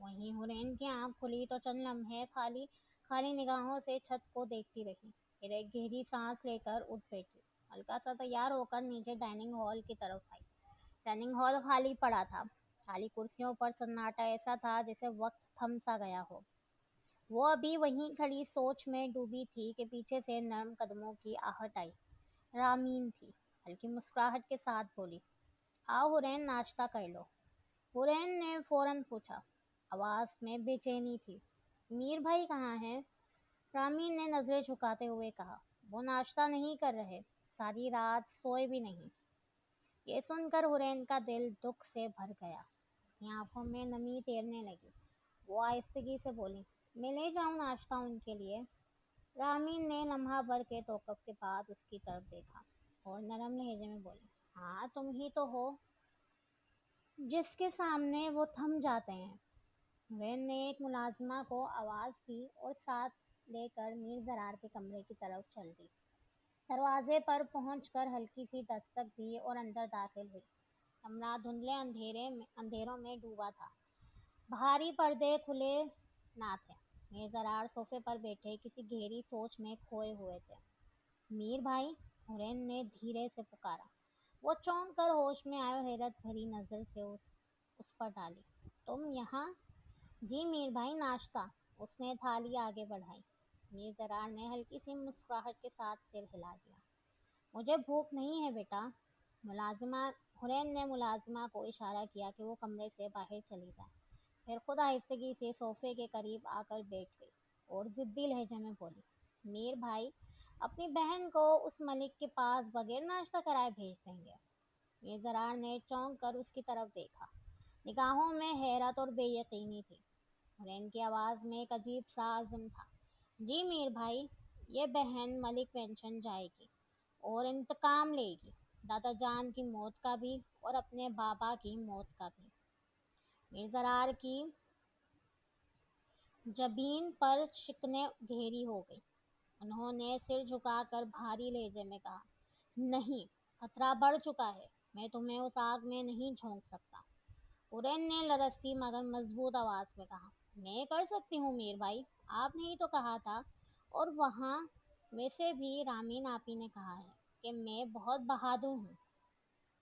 وہیں حرین کی آنکھ کھلی تو چند لمحے خالی خالی نگاہوں سے چھت کو دیکھتی رہی، پھر ایک گہری سانس لے کر اٹھ بیٹھی، ہلکا سا تیار ہو کر نیچے ڈائننگ ہال کی طرف آئی۔ ڈائننگ ہال خالی پڑا تھا، خالی کرسیوں پر سناٹا ایسا تھا جیسے وقت تھم سا گیا ہو۔ وہ ابھی وہیں کھڑی سوچ میں ڈوبی تھی کہ پیچھے سے نرم قدموں کی آہٹ آئی۔ رامین تھی، ہلکی مسکراہٹ کے ساتھ بولی، آؤ حرین، ناشتہ کر لو۔ حرین نے فوراً پوچھا، آواز میں بے چینی تھی، میر بھائی کہاں ہیں؟ رامین نے نظریں جھکاتے ہوئے کہا، وہ ناشتہ نہیں کر رہے، ساری رات سوئے بھی نہیں۔ یہ سن کر حرین کا دل دکھ سے بھر گیا، اس کی آنکھوں میں نمی تیرنے لگی۔ وہ آہستگی سے بولی، میں لے جاؤں ناشتہ ان کے لیے؟ رامین نے لمحہ بھر کے توقف کے بعد اس کی طرف دیکھا اور نرم لہجے میں بولی، ہاں تم ہی تو ہو جس کے سامنے وہ تھم جاتے ہیں۔ حرین نے ایک ملازمہ کو آواز دی اور ساتھ لے کر میر زرار کے کمرے کی طرف چل دی۔ دروازے پر پہنچ کر ہلکی سی دستک دی اور اندر داخل ہوئی۔ کمرہ دھندلے اندھیروں میں ڈوبا تھا، بھاری پردے کھلے نہ تھے۔ میر زرار صوفے پر بیٹھے کسی گہری سوچ میں کھوئے ہوئے تھے۔ میر بھائی، حرین نے دھیرے سے پکارا۔ وہ چونک کر ہوش میں آئے اور حیرت بھری نظر سے اس پر ڈالی۔ تم یہاں؟ جی میر بھائی، ناشتہ۔ اس نے تھالی آگے بڑھائی۔ میر زرار نے ہلکی سی مسکراہٹ کے ساتھ سر ہلا دیا۔ مجھے بھوک نہیں ہے بیٹا۔ ملازمہ حرین نے ملازمہ کو اشارہ کیا کہ وہ کمرے سے باہر چلی جائے، پھر خود آہستگی سے صوفے کے قریب آ کر بیٹھ گئی اور ضدی لہجے میں بولی، میر بھائی اپنی بہن کو اس ملک کے پاس بغیر ناشتہ کرائے بھیج دیں گے؟ میر زرار نے چونک کر اس کی طرف دیکھا، نگاہوں میں حیرت اور بے یقینی تھی۔ حرین کی آواز میں ایک عجیب سا عزم تھا، جی میر بھائی، یہ بہن ملک پینشن جائے گی اور انتقام لے گی، دادا جان کی موت کا بھی اور اپنے بابا کی موت کا بھی۔ میر زرار کی جبین پر شکنیں گہری ہو گئی، انہوں نے سر جھکا کر بھاری لہجے میں کہا، نہیں، خطرہ بڑھ چکا ہے، میں تمہیں اس آگ میں نہیں جھونک سکتا۔ حرین نے لرزتی مگر مضبوط آواز میں کہا، میں کر سکتی ہوں میر بھائی، آپ نے ہی تو کہا تھا، اور وہاں ویسے بھی رامین آپ ہی نے کہا ہے کہ میں بہت بہادر ہوں۔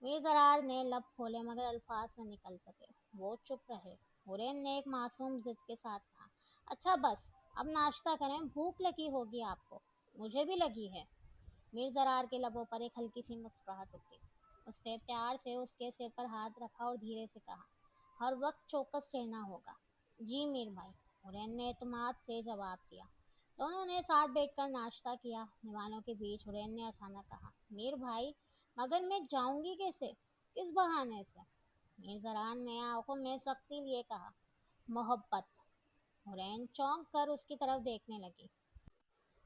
میر زرار نے لب کھولے مگر الفاظ نہ نکل سکے، وہ چپ رہے۔ حرین نے ایک معصوم ضد کے ساتھ کہا، اچھا بس اب ناشتہ کریں، بھوک لگی ہوگی آپ کو، مجھے بھی لگی ہے۔ میر زرار کے لبوں پر ایک ہلکی سی مسکراہٹ اٹھی، اس نے پیار سے اس کے سر پر ہاتھ رکھا اور دھیرے سے کہا، ہر وقت چوکس رہنا ہوگا۔ جی میر بھائی، حرین نے اعتماد سے جواب دیا۔ دونوں نے ساتھ بیٹھ کر ناشتہ کیا۔ مہمانوں کے بیچ حرین نے اچانک کہا، میر بھائی مگر میں جاؤں گی کیسے، کس بہانے سے؟ میر زرار نے آنکھوں میں سختی لیے کہا، محبت۔ حرین چونک کر اس کی طرف دیکھنے لگی۔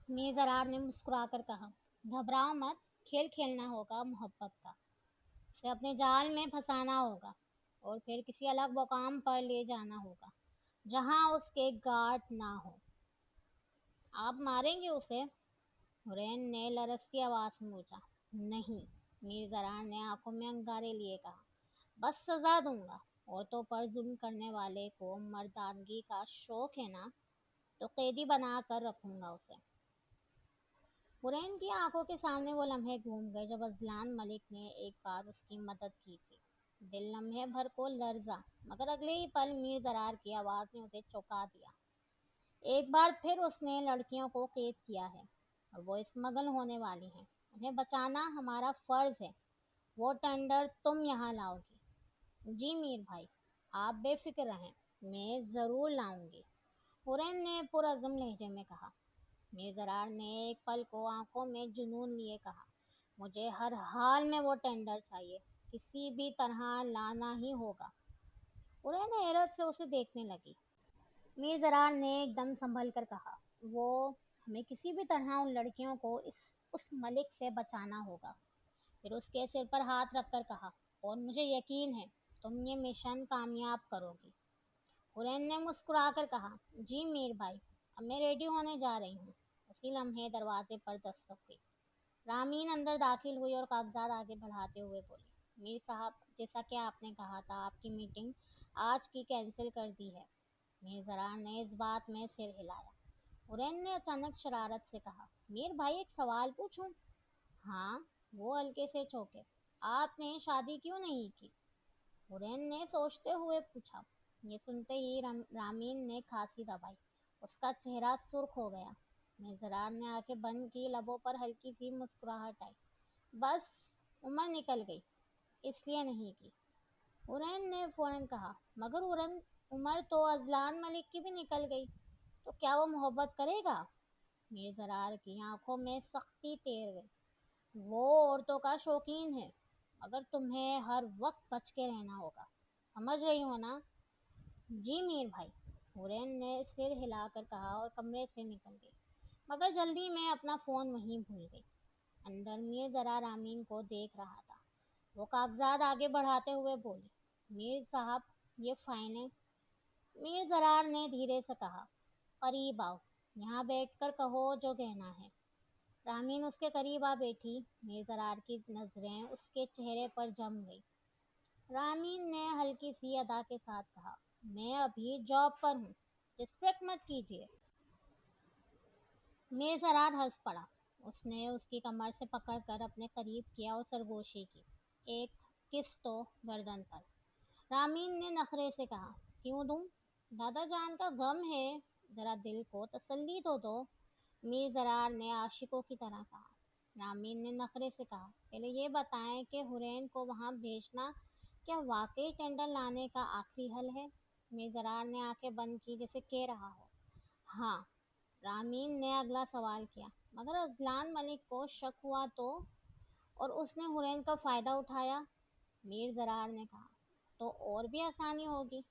میر زرار نے مسکرا کر کہا، گھبراؤ مت، کھیل کھیلنا ہوگا محبت کا، اسے اپنے جال میں پھنسانا ہوگا اور پھر کسی الگ مقام پر لے جانا ہوگا جہاں اس کے گارڈ نہ ہو۔ آپ ماریں گے اسے؟ حرین نے لرزتی آواز میں پوچھا۔ نہیں، میر زرار نے آنکھوں میں انگارے لیے کہا، بس سزا دوں گا۔ عورتوں پر ظلم کرنے والے کو مردانگی کا شوق ہے نا، تو قیدی بنا کر رکھوں گا اسے۔ حرین کی آنکھوں کے سامنے وہ لمحے گھوم گئے جب ازلان ملک نے ایک بار اس کی مدد کی تھی۔ دل لمحے بھر کو لرزا مگر اگلے ہی پل میر زرار کی آواز نے اسے چونکا دیا۔ ایک بار پھر اس نے لڑکیوں کو قید کیا ہے اور وہ اسمگل ہونے والی ہیں، انہیں بچانا ہمارا فرض ہے۔ وہ ٹینڈر تم یہاں لاؤ گی؟ جی میر بھائی، آپ بے فکر رہیں، میں ضرور لاؤں گی، حرین نے پرعزم لہجے میں کہا۔ میر زرار نے ایک پل کو آنکھوں میں جنون لیے کہا، مجھے ہر حال میں وہ ٹینڈر چاہیے، کسی بھی طرح لانا ہی ہوگا۔ حرین حیرت سے اسے دیکھنے لگی۔ میر زرار نے ایک دم سنبھل کر کہا، وہ ہمیں کسی بھی طرح ان لڑکیوں کو اس ملک سے بچانا ہوگا۔ پھر اس کے سر پر ہاتھ رکھ کر کہا، اور مجھے یقین ہے تم یہ مشن کامیاب کرو گی۔ حرین نے مسکرا کر کہا، جی میر بھائی، اب میں ریڈی ہونے جا رہی ہوں۔ اسی لمحے دروازے پر دستک ہوئی۔ رامین اندر داخل ہوئی اور کاغذات آگے بڑھاتے ہوئے بولی، میر صاحب، جیسا کہ آپ نے کہا تھا، آپ کی میٹنگ آج کی کینسل کر دی ہے۔ میر زرار نے اس بات میں سر ہلایا۔ ہرین نے اچانک شرارت سے کہا، میر بھائی ایک سوال پوچھوں؟ ہاں، وہ ہلکے سے چونکے۔ آپ نے شادی کیوں نہیں کی؟ ہرین نے سوچتے ہوئے پوچھا۔ یہ سنتے ہی رامین نے کھانسی دبائی، اس کا چہرہ سرخ ہو گیا۔ میزرار نے آنکھیں بند کی، لبوں پر ہلکی سی مسکراہٹ آئی۔ بس عمر نکل گئی، اس لیے نہیں کی۔ ہرین نے فوراً کہا، مگر عمر تو ازلان ملک کی بھی نکل گئی، تو کیا وہ محبت کرے گا؟ میر زرار کی آنکھوں میں سختی تیر گئی۔ وہ عورتوں کا شوقین ہے، مگر تمہیں ہر وقت بچ کے رہنا ہوگا، سمجھ رہی ہو نا؟ جی میر بھائی، ہورین نے سر ہلا کر کہا اور کمرے سے نکل گئی، مگر جلدی میں اپنا فون وہیں بھول گئی۔ اندر میر ذرا رامین کو دیکھ رہا تھا۔ وہ کاغذات آگے بڑھاتے ہوئے بولی، میر صاحب یہ فائنیں۔ میر زرار نے دھیرے سے کہا، قریب آؤ، یہاں بیٹھ کر کہو جو کہنا ہے۔ رامین اس کے قریب آ بیٹھی۔ میر زرار کی نظریں اس کے چہرے پر جم گئی۔ رامین نے ہلکی سی ادا کے ساتھ کہا، میں ابھی جاب پر ہوں، ڈسٹریکٹ مت کیجیے۔ میر زرار ہنس پڑا۔ اس نے اس کی کمر سے پکڑ کر اپنے قریب کیا اور سرگوشی کی، ایک کس تو گردن پر۔ رامین نے نخرے سے کہا، کیوں دوں؟ دادا جان کا غم ہے، ذرا دل کو تسلی تو دو۔ میر زرار نے عاشقوں کی طرح کہا۔ رامین نے نخرے سے کہا، پہلے یہ بتائیں کہ ہرین کو وہاں بھیجنا کیا واقعی ٹینڈر لانے کا آخری حل ہے؟ میر زرار نے آنکھیں بند کی جیسے کہہ رہا ہو ہاں۔ رامین نے اگلا سوال کیا، مگر ازلان ملک کو شک ہوا اور اس نے ہرین کا فائدہ اٹھایا؟ میر زرار نے کہا، تو اور بھی آسانی ہوگی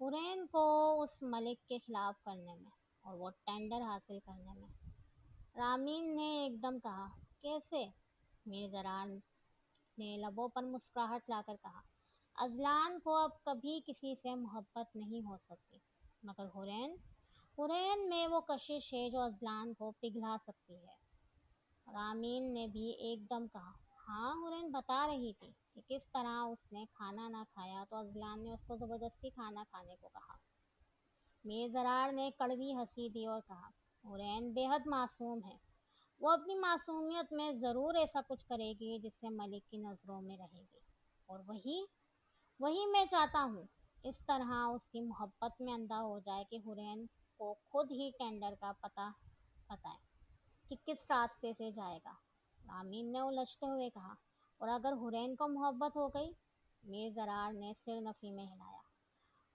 ہرین کو اس ملک کے خلاف کرنے میں اور وہ ٹینڈر حاصل کرنے میں۔ رامین نے ایک دم کہا، کیسے؟ میر زرار نے لبوں پر مسکراہٹ لا کر کہا، ازلان کو اب کبھی کسی سے محبت نہیں ہو سکتی، مگر ہرین میں وہ کشش ہے جو ازلان کو پگھلا سکتی ہے۔ رامین نے بھی ایک دم کہا، ہاں، ہرین بتا رہی تھی کہ کس طرح اس نے کھانا نہ کھایا تو ازلان نے اس کو زبردستی کھانا کھانے کو کہا۔ میر زرار نے کڑوی ہنسی دی اور کہا، ہرین بے حد معصوم ہے، وہ اپنی معصومیت میں ضرور ایسا کچھ کرے گی جس سے ملک کی نظروں میں رہے گی، اور وہی میں چاہتا ہوں، اس طرح اس کی محبت میں اندھا ہو جائے کہ ہرین کو خود ہی ٹینڈر کا پتہ بتائے کہ کس راستے سے جائے گا۔ رامین نے الجھتے ہوئے کہا، اور اگر ہرین کو محبت ہو گئی؟ میر زرار نے سر نفی میں ہلایا۔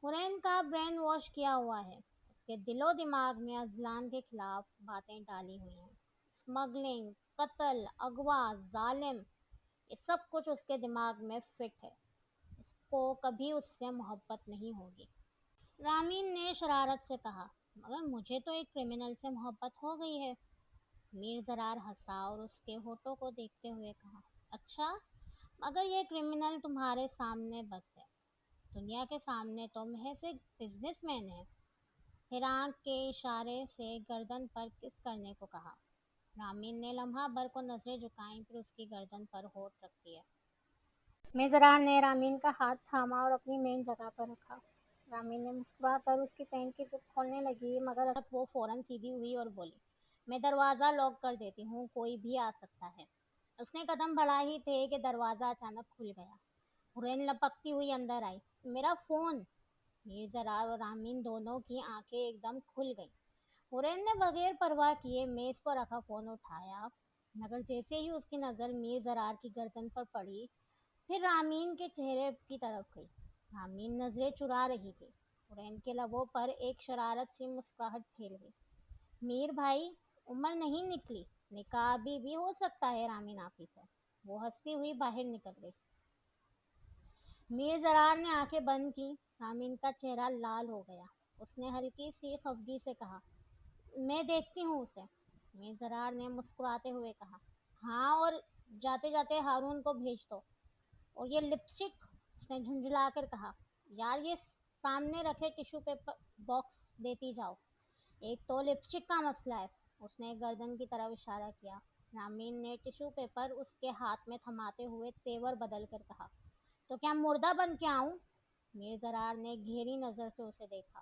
ہرین کا برین واش کیا ہوا ہے، اس کے دل و دماغ میں ازلان کے خلاف باتیں ڈالی ہوئی ہیں، اسمگلنگ، قتل، اغوا، ظالم، یہ سب کچھ اس کے دماغ میں فٹ ہے، اس کو کبھی اس سے محبت نہیں ہوگی۔ رامین نے شرارت سے کہا، مگر مجھے تو ایک کرمنل سے محبت ہو گئی ہے۔ میر زرار ہنسا اور اس کے ہونٹوں کو دیکھتے ہوئے کہا، اچھا، مگر یہ کرمنل تمہارے سامنے بس ہے، دنیا کے سامنے تو محض ایک بزنس مین ہے۔ پھر آنکھ کے اشارے سے گردن پر کس کرنے کو کہا۔ رامین نے لمحہ بھر کو نظریں جھکائیں، پھر اس کی گردن پر ہونٹ رکھ دیے۔ میزران نے رامین کا ہاتھ تھاما اور اپنی مین جگہ پر رکھا۔ رامین نے مسکرا کر اس کی پینٹ کی زپ کھولنے لگی، مگر اچانک وہ فوراً سیدھی ہوئی اور بولی، میں دروازہ لاک کر دیتی ہوں، کوئی بھی آ سکتا ہے۔ اس نے قدم بڑھا ہی تھے کہ دروازہ اچانک کھل گیا۔ ہرین لپکتی ہوئی اندر آئی، میرا فون! میر زرار اور رامین دونوں کی آنکھیں ایک دم کھل گئیں۔ ہرین نے بغیر پرواہ کیے میز پر رکھا فون اٹھایا، مگر جیسے ہی اس کی نظر میر زرار کی گردن پر پڑی، پھر رامین کے چہرے کی طرف گئی۔ رامین نظریں چرا رہی تھی۔ ہرین کے لبوں پر ایک شرارت سی مسکراہٹ پھیل گئی۔ میر بھائی، عمر نہیں نکلی، نکاح ابھی بھی ہو سکتا ہے رامین آفیسر۔ وہ ہنستی ہوئی باہر نکل گئی۔ میر زرار نے آنکھیں بند کی۔ رامین کا چہرہ لال ہو گیا۔ اس نے ہلکی سی خفگی سے کہا، میں دیکھتی ہوں اسے۔ میر زرار نے مسکراتے ہوئے کہا، ہاں، اور جاتے جاتے ہارون کو بھیج دو۔ اور یہ لپسٹک؟ اس نے جھنجھلا کر کہا، یار یہ سامنے رکھے ٹیشو پیپر باکس دیتی جاؤ، ایک تو لپسٹک کا مسئلہ ہے۔ اس نے گردن کی طرف اشارہ کیا۔ رامین نے ٹیشو پیپر اس کے ہاتھ میں تھماتے ہوئے تیور بدل کر کہا، تو کیا مردہ بن کے آؤں؟ میر زرار نے گہری نظر سے اسے دیکھا۔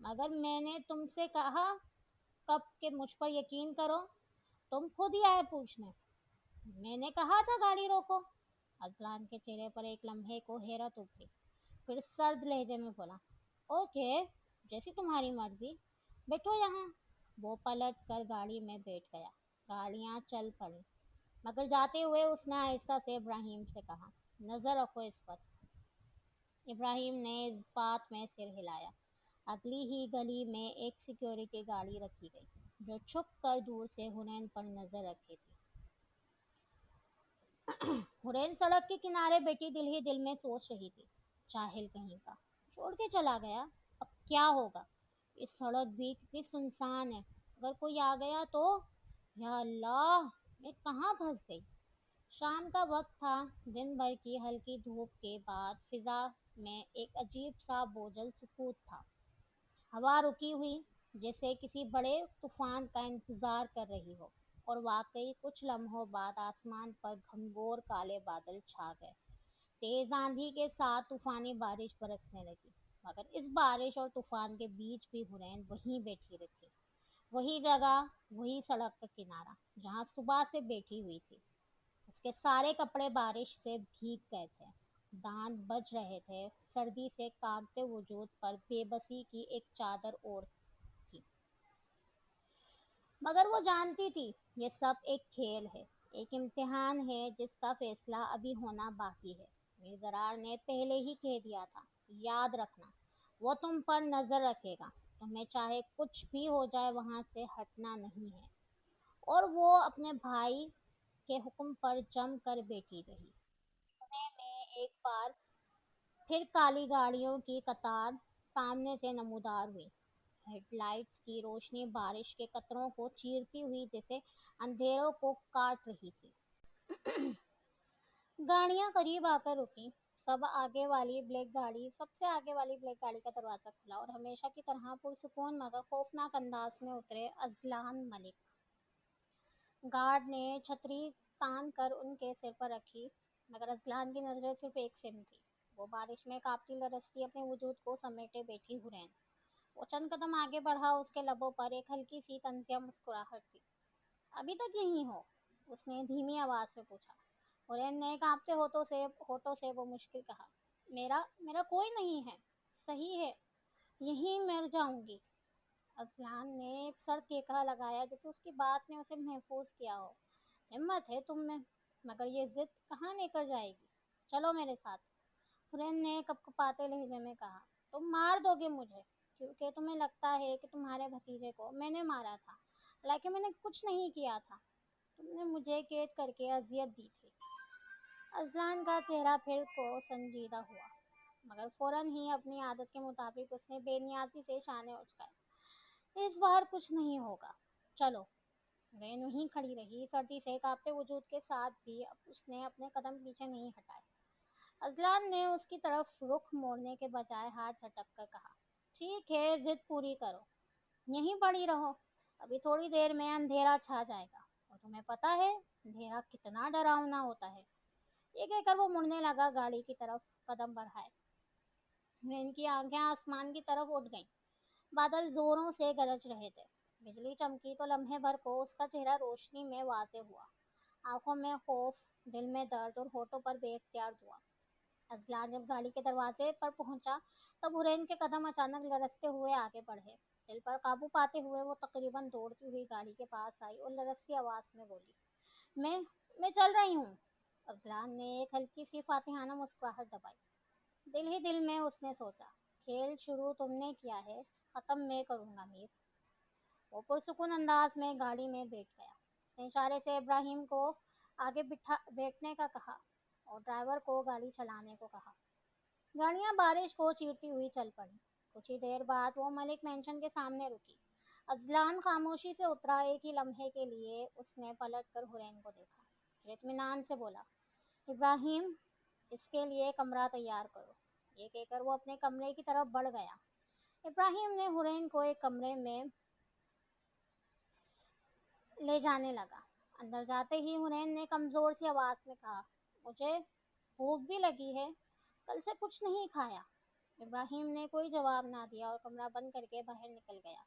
مگر میں نے تم سے کہا کب کہ مجھ پر یقین کرو، تم خود ہی آئے پوچھنے۔ میں نے کہا تھا گاڑی روکو۔ اذلان کے چہرے پر ایک لمحے کو حیرت اتری، پھر سرد لہجے میں بولا، اوکے، جیسی تمہاری مرضی، بیٹھو یہاں۔ وہ پلٹ کر گاڑی میں بیٹھ گیا۔ گاڑیاں چل پڑیں، مگر جاتے ہوئے اس نے آہستہ سے ابراہیم سے کہا، نظر رکھو اس پر۔ ابراہیم نے اس بات میں سر ہلایا۔ اگلی ہی گلی میں ایک سیکیورٹی گاڑی رکھی گئی، جو چھپ کر دور سے ہنین پر نظر رکھی تھی۔ ہرین سڑک کے کنارے بیٹھی دل ہی دل میں سوچ رہی تھی، جاہل کہیں کا، چھوڑ کے چلا گیا، اب کیا ہوگا؟ یہ سڑک بھی کتنی سنسان ہے، اگر کوئی آ گیا تو؟ یا اللہ، میں کہاں پھنس گئی؟ شام کا وقت تھا، دن بھر کی ہلکی دھوپ کے بعد فضا میں ایک عجیب سا بوجھل سکوت تھا۔ ہوا رکی ہوئی، جیسے کسی بڑے طوفان کا انتظار کر رہی ہو، اور واقعی کچھ لمحوں بعد آسمان پر گھنگور کالے بادل چھا گئے۔ تیز آندھی کے ساتھ طوفانی بارش برسنے لگی، مگر اس بارش اور طوفان کے بیچ بھی ہرین وہیں بیٹھی رہی، وہی جگہ، وہی سڑک کا کنارہ جہاں صبح سے بیٹھی ہوئی تھی۔ اس کے سارے کپڑے بارش سے بھیگ گئے تھے، دانت بج رہے تھے، سردی سے کانپتے وجود پر بے بسی کی ایک چادر اوڑھ تھی۔ مگر وہ جانتی تھی یہ سب ایک کھیل ہے، ایک امتحان ہے جس کا فیصلہ ابھی ہونا باقی ہے۔ میر زرار نے پہلے ہی کہہ دیا تھا، یاد رکھنا، وہ تم پر نظر رکھے گا، تمہیں چاہے کچھ بھی ہو جائے وہاں سے ہٹنا نہیں ہے۔ اور وہ اپنے بھائی کے حکم پر جم کر بیٹھی رہی۔ پونے میں ایک بار پھر کالی گاڑیوں کی قطار سامنے سے نمودار ہوئی۔ ہیڈ لائٹس کی روشنی بارش کے قطروں کو چیرتی ہوئی جیسے اندھیروں کو کاٹ رہی تھی۔ گاڑیاں قریب آ کر رکیں، سب سے آگے والی بلیک گاڑی کا دروازہ کھلا، اور ہمیشہ کی طرح پرسکون مگر خوفناک انداز میں اترے اذلان ملک۔ گارڈ نے چھتری تان کر ان کے سر پر رکھی، مگر اذلان کی نظریں صرف ایک سمت تھی، وہ بارش میں کانپتی لرزتی اپنے وجود کو سمیٹے بیٹھی ہرین۔ وہ چند قدم آگے بڑھا، اس کے لبوں پر ایک ہلکی سی طنزیہ مسکراہٹ تھی۔ ابھی تک یہیں ہو؟ اس نے دھیمی آواز میں پوچھا۔ ہرین نے کانپتے ہونٹوں سے وہ مشکل کہا، میرا کوئی نہیں ہے، صحیح ہے، یہیں مر جاؤں گی۔ اذلان نے ایک سرد کہکہا لگایا، جیسے اس کی بات نے اسے محفوظ کیا ہو۔ ہمت ہے تم میں، مگر یہ ضد کہاں لے کر جائے گی؟ چلو میرے ساتھ، ہرین نے کپکپاتے لہجے میں کہا۔ تم مار دو گے مجھے، کیونکہ تمہیں لگتا ہے کہ تمہارے بھتیجے کو میں نے مارا تھا، حالانکہ میں نے کچھ نہیں کیا تھا، تم نے مجھے قید کر کے اذیت دی تھی۔ اذلان کا چہرہ پھر کو سنجیدہ ہوا، مگر فوراً ہی اپنی عادت کے مطابق اس نے بے نیازی سے شانے اچکائے۔ اس بار کچھ نہیں ہوگا، چلو۔ رین وہیں کھڑی رہی، سردی سے کانپتے وجود کے ساتھ بھی اب اس نے اپنے قدم پیچھے نہیں ہٹائے۔ اذلان نے اس کی طرف رخ موڑنے کے بجائے ہاتھ جھٹک کر کہا، ٹھیک ہے، ضد پوری کرو، یہیں پڑی رہو، ابھی تھوڑی دیر میں اندھیرا چھا جائے گا، اور تمہیں پتہ ہے اندھیرا کتنا ڈراؤنا ہوتا ہے۔ یہ کہہ کر وہ مڑنے لگا، گاڑی کی طرف قدم بڑھائے۔ ان کی آنکھیں آسمان کی طرف اٹھ گئیں، بادل زوروں سے گرج رہے تھے، بجلی چمکی تو لمحے بھر کو اس کا چہرہ روشنی میں واضح ہوا، آنکھوں میں خوف، دل میں درد، اور ہونٹوں پر بے اختیار دعا۔ اذلان جب گاڑی کے دروازے پر پہنچا، تب ہرین کے قدم اچانک لرزتے ہوئے آگے بڑھے۔ دل پر قابو پاتے ہوئے وہ تقریباً دوڑتی ہوئی گاڑی کے پاس آئی اور لرزتی آواز میں بولی، میں میں چل رہی ہوں۔ اذلان نے ایک ہلکی سی فاتحانہ مسکراہٹ دبائی۔ دل ہی دل میں اس نے سوچا، کھیل شروع تم نے کیا ہے، ختم میں کروں گا میر۔ وہ پرسکون انداز میں گاڑی میں بیٹھ گیا۔ اس نے اشارے سے ابراہیم کو آگے بیٹھنے کا کہا، اور ڈرائیور کو گاڑی چلانے کو کہا۔ گاڑیاں بارش کو چیرتی ہوئی چل پڑیں۔ کچھ ہی دیر بعد وہ ملک مینشن کے سامنے رکی۔ اذلان خاموشی سے اترا، ایک ہی لمحے کے لیے اس نے پلٹ کر ہرین کو دیکھا، پھر اطمینان سے بولا، ابراہیم، اس کے لیے کمرہ تیار کرو۔ یہ کہہ کر وہ اپنے کمرے کی طرف بڑھ گیا۔ ابراہیم نے ہرین کو ایک کمرے میں لے جانے لگا۔ اندر جاتے ہی ہرین نے کمزور سی آواز میں کہا، مجھے بھوک بھی لگی ہے، کل سے کچھ نہیں کھایا۔ ابراہیم نے کوئی جواب نہ دیا اور کمرہ بند کر کے باہر نکل گیا۔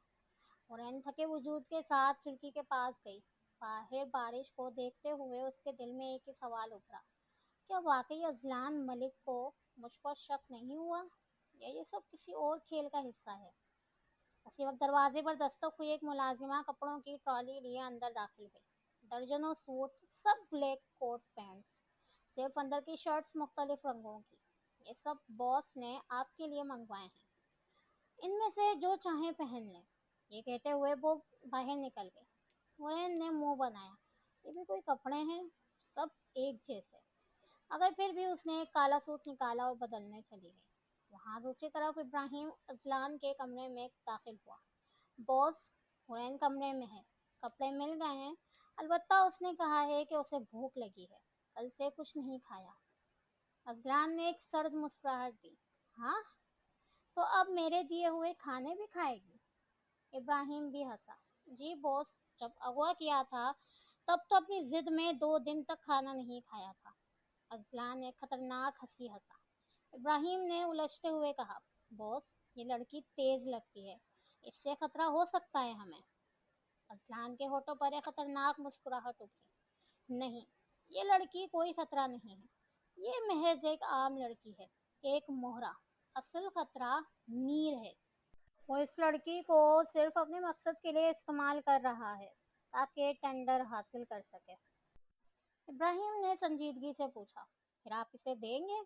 حورین تھکے وجود کے ساتھ کھڑکی کے پاس گئی۔ باہر بارش کو دیکھتے ہوئے اس کے دل میں ایک ہی سوال ابھرا، کیا واقعی اذلان ملک کو مجھ پر شک نہیں ہوا، یا یہ سب کسی اور کھیل کا حصہ ہے؟ اسی وقت دروازے پر دستک ہوئی۔ ایک ملازمہ کپڑوں کی ٹرالی لیے اندر داخل ہوئی۔ درجنوں سوٹ، سب بلیک کوٹ پینٹس، صرف اندر کی شرٹس مختلف رنگوں کی۔ یہ سب باس نے آپ کے لیے منگوائے ہیں، ان میں سے جو چاہیں پہن لیں۔ یہ کہتے ہوئے وہ باہر نکل گئے۔ ورین نے منہ بنایا، یہ بھی کوئی کپڑے ہیں، سب ایک جیسے۔ مگر پھر بھی اس نے ایک کالا سوٹ نکالا اور بدلنے چلی گئی۔ وہاں دوسری طرف ابراہیم اذلان کے کمرے میں داخل ہوا۔ باس، حورین کمرے میں ہے، کپڑے مل گئے ہیں، البتہ اس نے کہا ہے کہ اسے بھوک لگی ہے، کل سے کچھ نہیں کھایا۔ اذلان نے ایک سرد مسکراہٹ دی، ہاں تو اب میرے دیے ہوئے کھانے بھی کھائے گی؟ ابراہیم بھی ہنسا، جی باس، جب اغوا کیا تھا تب تو اپنی ضد میں 2 دن تک کھانا نہیں کھایا تھا۔ اذلان نے خطرناک ہنسی ہنسا۔ ابراہیم نے الجھتے ہوئے کہا، باس، یہ لڑکی تیز لگتی ہے، اس سے خطرہ ہو سکتا ہے ہمیں۔ اذلان کے ہونٹوں پر ایک خطرناک مسکراہٹ ابھری، نہیں، یہ لڑکی کوئی خطرہ نہیں ہے، یہ محض ایک عام لڑکی ہے، ایک مہرہ۔ اصل خطرہ میر ہے۔ وہ اس لڑکی کو صرف اپنے مقصد کے لیے استعمال کر رہا ہے تاکہ ٹینڈر حاصل کر سکے۔ ابراہیم نے سنجیدگی سے پوچھا، پھر آپ اسے دیں گے؟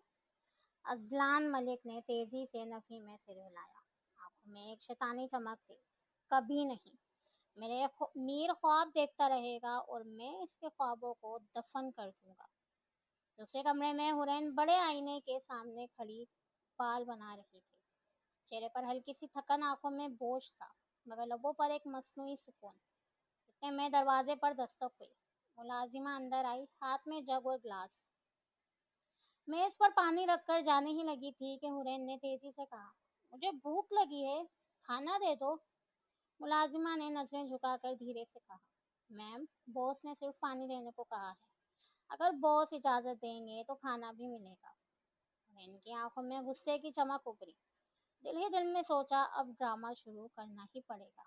اذلان ملک نے تیزی سے نفی میں سر ہلایا، آنکھوں میں ایک شیطانی چمک تھی، کبھی نہیں، میر خواب دیکھتا رہے گا اور میں اس کے خوابوں کو دفن کر دوں گا۔ دوسرے کمرے میں حورین بڑے آئینے کے سامنے کھڑی بال بنا رہی تھی، چہرے پر ہلکی سی تھکن، آنکھوں میں بوجھ سا، مگر لبوں پر ایک مصنوعی سکون۔ اتنے میں دروازے پر دستک ہوئی۔ ملازمہ اندر آئی، ہاتھ میں جگ اور گلاس۔ میز پر پانی رکھ کر جانے ہی لگی تھی کہ حورین نے تیزی سے کہا، مجھے بھوک لگی ہے، کھانا دے دو۔ ملازمہ نے نظریں جھکا کر دھیرے سے کہا، میم، باس نے صرف پانی دینے کو کہا ہے، اگر باس اجازت دیں گے تو کھانا بھی ملے گا۔ حورین کی آنکھوں میں غصے کی چمک ابھری۔ دل ہی دل میں سوچا، اب ڈرامہ شروع کرنا ہی پڑے گا۔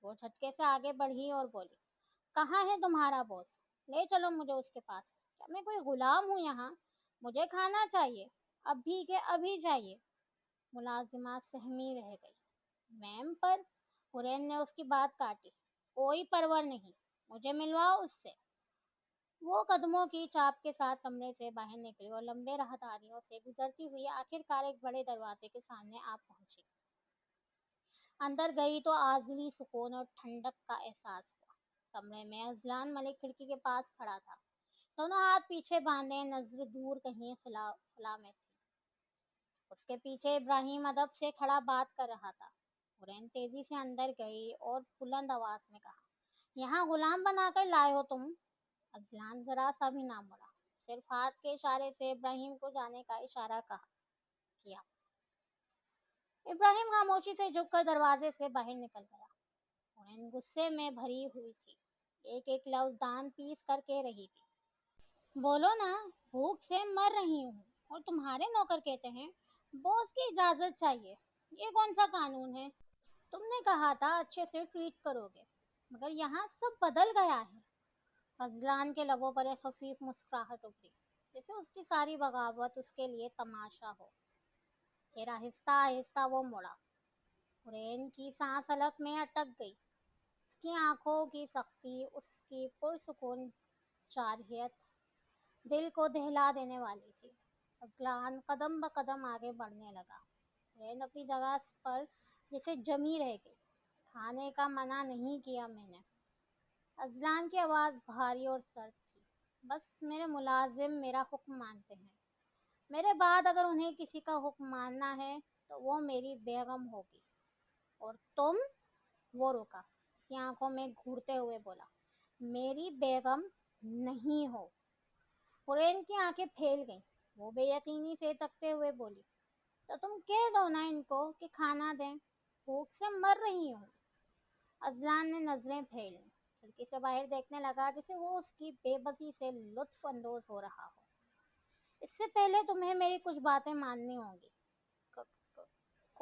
وہ جھٹکے سے آگے بڑھی اور بولی، کہاں ہے تمہارا باس؟ لے چلو مجھے اس کے پاس۔ کیا میں کوئی غلام ہوں یہاں؟ مجھے کھانا چاہیے، ابھی کے ابھی چاہیے۔ ملازمہ سہمی رہ گئی۔ میم پر حورین نے اس کی بات کاٹی، کوئی پرور نہیں، مجھے ملواؤ اس سے۔ وہ قدموں کی چاپ کے ساتھ کمرے سے باہر نکلی اور لمبے راہداریوں سے گزرتی ہوئی آخر کار ایک بڑے دروازے کے سامنے آ پہنچی۔ اندر گئی تو عارضی سکون اور ٹھنڈک کا احساس ہوا۔ کمرے میں اذلان ملک کھڑکی کے پاس کھڑا تھا، دونوں ہاتھ پیچھے باندھے، نظر دور کہیں خلا میں تھی۔ اس کے پیچھے ابراہیم ادب سے کھڑا بات کر رہا تھا۔ حورین تیزی سے اندر گئی اور بلند آواز میں کہا، یہاں غلام بنا کر لائے ہو تم؟ اذلان ذرا سا بھی نہ مڑا، صرف ہاتھ کے اشارے سے ابراہیم کو جانے کا اشارہ کیا۔ ابراہیم خاموشی سے جھک کر دروازے سے باہر نکل گیا۔ حورین غصے میں بھری ہوئی تھی، ایک ایک لفظ دان پیس کر کہہ رہی تھی، بولو نا، بھوک سے مر رہی ہوں اور تمہارے نوکر کہتے ہیں باس کی اجازت چاہیے، یہ کون سا قانون ہے؟ تم نے کہا تھا اچھے سے ٹریٹ کرو گے، مگر یہاں سب بدل گیا ہے۔ اذلان کے لبوں پر ایک خفیف مسکراہٹ ابھری، جیسے اس کی ساری بغاوت اس کے لیے تماشا ہو۔ پھر آہستہ آہستہ وہ مڑا۔ حورین کی سانس حلق میں اٹک گئی۔ اس کی آنکھوں کی سختی، اس کی پرسکون جارحیت دل کو دہلا دینے والی تھی۔ اذلان قدم بقدم آگے بڑھنے لگا۔ حورین اپنی جگہ پر جیسے جمی رہ گئی، کھانے کا منع نہیں کیا میں نے۔ اذلان کی آواز بھاری اور سرد تھی، بس میرے ملازم میرا حکم مانتے ہیں، میرے بعد اگر انہیں کسی کا حکم ماننا ہے تو وہ میری بیگم ہوگی، اور تم؟ وہ رکا، اس کی آنکھوں میں گھورتے ہوئے بولا، میری بیگم نہیں ہو۔ حورین کی آنکھیں پھیل گئیں، وہ بے یقینی سے تکتے ہوئے بولی، تو تم کہہ دو نا ان کو کہ کھانا دیں، بھوک سے مر رہی ہوں۔ اذلان نے نظریں پھیر لیں، کھڑکی سے باہر دیکھنے لگا جیسے وہ اس کی بے بسی سے لطف اندوز ہو رہا ہو۔ اس سے پہلے تمہیں میری کچھ باتیں ماننی ہوں گی۔